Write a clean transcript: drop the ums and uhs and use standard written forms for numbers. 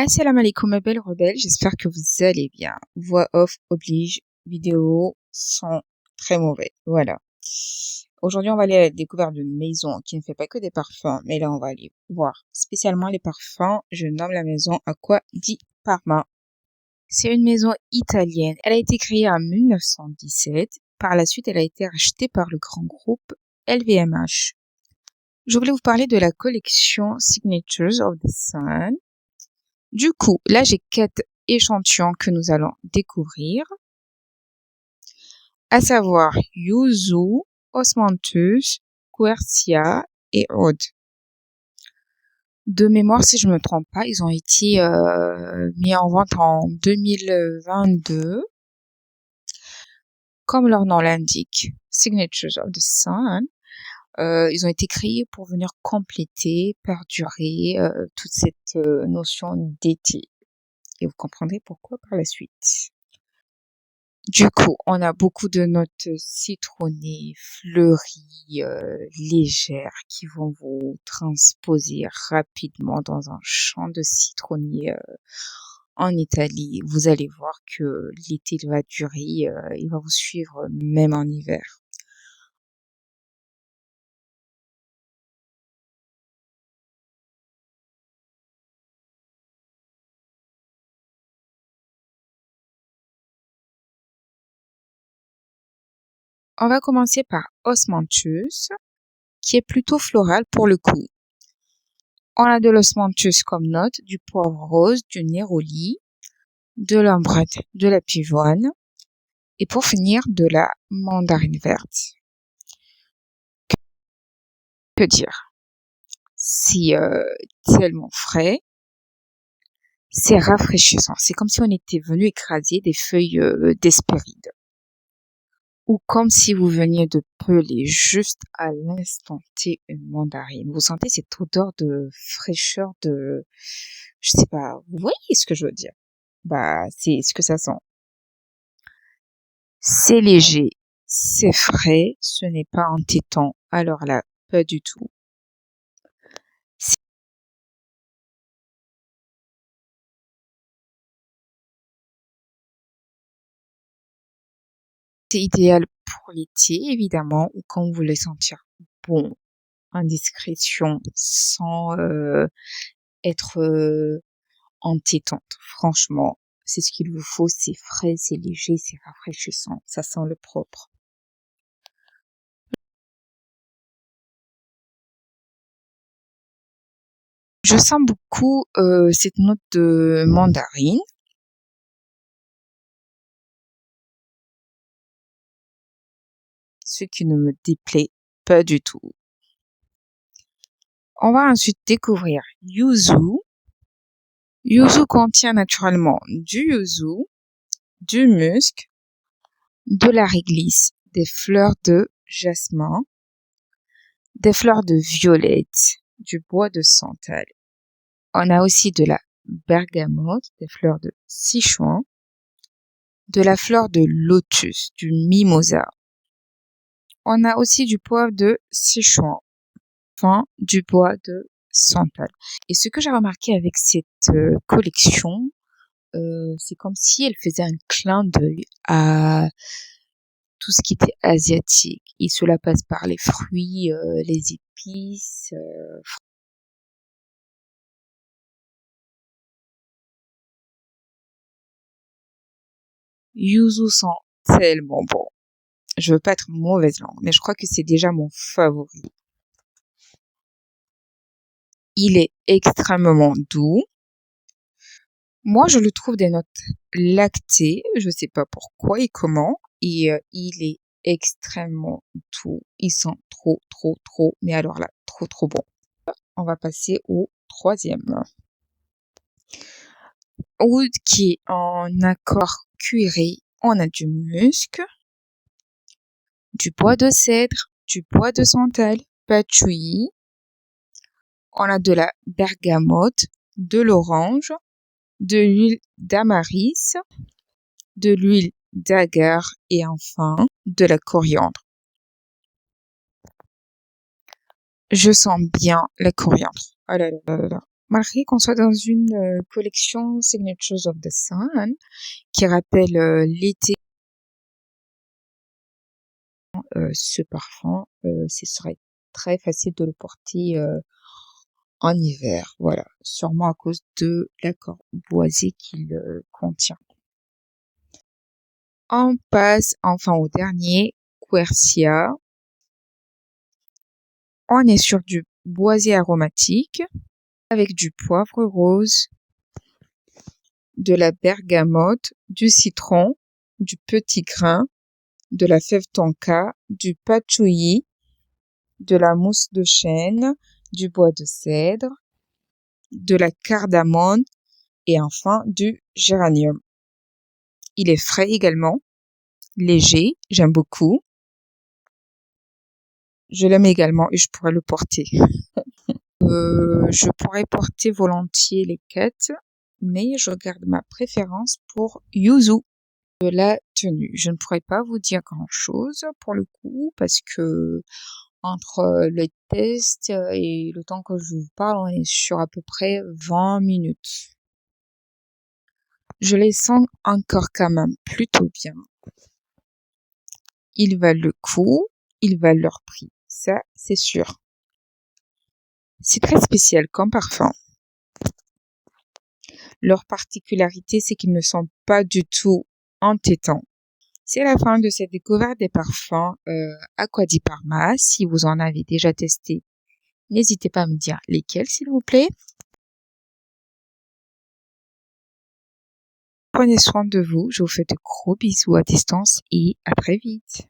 Assalamu alaikum ma belle rebelle, j'espère que vous allez bien. Voix off oblige, vidéo son très mauvais. Voilà. Aujourd'hui, on va aller à la découverte d'une maison qui ne fait pas que des parfums, mais là, on va aller voir spécialement les parfums. Je nomme la maison Acqua di Parma. C'est une maison italienne. Elle a été créée en 1917. Par la suite, elle a été rachetée par le grand groupe LVMH. Je voulais vous parler de la collection Signatures of the Sun. Du coup, là, j'ai 4 échantillons que nous allons découvrir, à savoir Yuzu, Osmanthus, Quercia et Oud. De mémoire, si je ne me trompe pas, ils ont été mis en vente en 2022. Comme leur nom l'indique, Signatures of the Sun, ils ont été créés pour venir compléter, perdurer toute cette notion d'été. Et vous comprendrez pourquoi par la suite. Du coup, on a beaucoup de notes citronnées, fleuries, légères qui vont vous transposer rapidement dans un champ de citronnier en Italie. Vous allez voir que l'été va durer, il va vous suivre même en hiver. On va commencer par Osmanthus, qui est plutôt floral pour le coup. On a de l'osmanthus comme note, du poivre rose, du néroli, de l'ambrette, de la pivoine et pour finir de la mandarine verte. Que dire? C'est tellement frais, c'est rafraîchissant. C'est comme si on était venu écraser des feuilles d'hespéride. Ou comme si vous veniez de peler juste à l'instant T une mandarine. Vous sentez cette odeur de fraîcheur je sais pas, vous voyez ce que je veux dire? Bah, c'est ce que ça sent. C'est léger, c'est frais, ce n'est pas entêtant. Alors là, pas du tout. C'est idéal pour l'été, évidemment, ou quand vous voulez sentir bon, en discrétion, sans être entêtante. Franchement, c'est ce qu'il vous faut, c'est frais, c'est léger, c'est rafraîchissant, ça sent le propre. Je sens beaucoup cette note de mandarine. Ce qui ne me déplaît pas du tout. On va ensuite découvrir Yuzu. Yuzu contient naturellement du yuzu, du musc, de la réglisse, des fleurs de jasmin, des fleurs de violette, du bois de santal. On a aussi de la bergamote, des fleurs de sichuan, de la fleur de lotus, du mimosa. On a aussi du poivre de sichuan, enfin du bois de santal. Et ce que j'ai remarqué avec cette collection, c'est comme si elle faisait un clin d'œil à tout ce qui était asiatique. Et cela passe par les fruits, les épices. Yuzu sent tellement bon. Je veux pas être mauvaise langue, mais je crois que c'est déjà mon favori. Il est extrêmement doux. Moi, je le trouve des notes lactées. Je sais pas pourquoi et comment. Et il est extrêmement doux. Il sent trop, trop, trop. Mais alors là, trop, trop bon. On va passer au troisième. Oud qui est en accord cuiré. On a du musc, du bois de cèdre, du bois de santal, patchouli. On a de la bergamote, de l'orange, de l'huile d'amaris, de l'huile d'agar et enfin de la coriandre. Je sens bien la coriandre. Oh là là là là. Malgré qu'on soit dans une collection Signatures of the Sun qui rappelle l'été, ce parfum, ce serait très facile de le porter en hiver. Voilà, sûrement à cause de l'accord boisé qu'il contient. On passe enfin au dernier, Quercia. On est sur du boisé aromatique avec du poivre rose, de la bergamote, du citron, du petit grain, de la fève tonka, du patchouli, de la mousse de chêne, du bois de cèdre, de la cardamome et enfin du géranium. Il est frais également, léger, j'aime beaucoup. Je l'aime également et je pourrais le porter. Je pourrais porter volontiers les quatre, mais je garde ma préférence pour Yuzu. De la tenue, je ne pourrais pas vous dire grand-chose pour le coup parce que entre le test et le temps que je vous parle, on est sur à peu près 20 minutes. Je les sens encore quand même plutôt bien. Ils valent le coup, ils valent leur prix, ça c'est sûr. C'est très spécial comme parfum. Leur particularité, c'est qu'ils ne sont pas du tout entêtants. C'est la fin de cette découverte des parfums Acqua di Parma. Si vous en avez déjà testé, n'hésitez pas à me dire lesquels, s'il vous plaît. Prenez soin de vous. Je vous fais de gros bisous à distance et à très vite.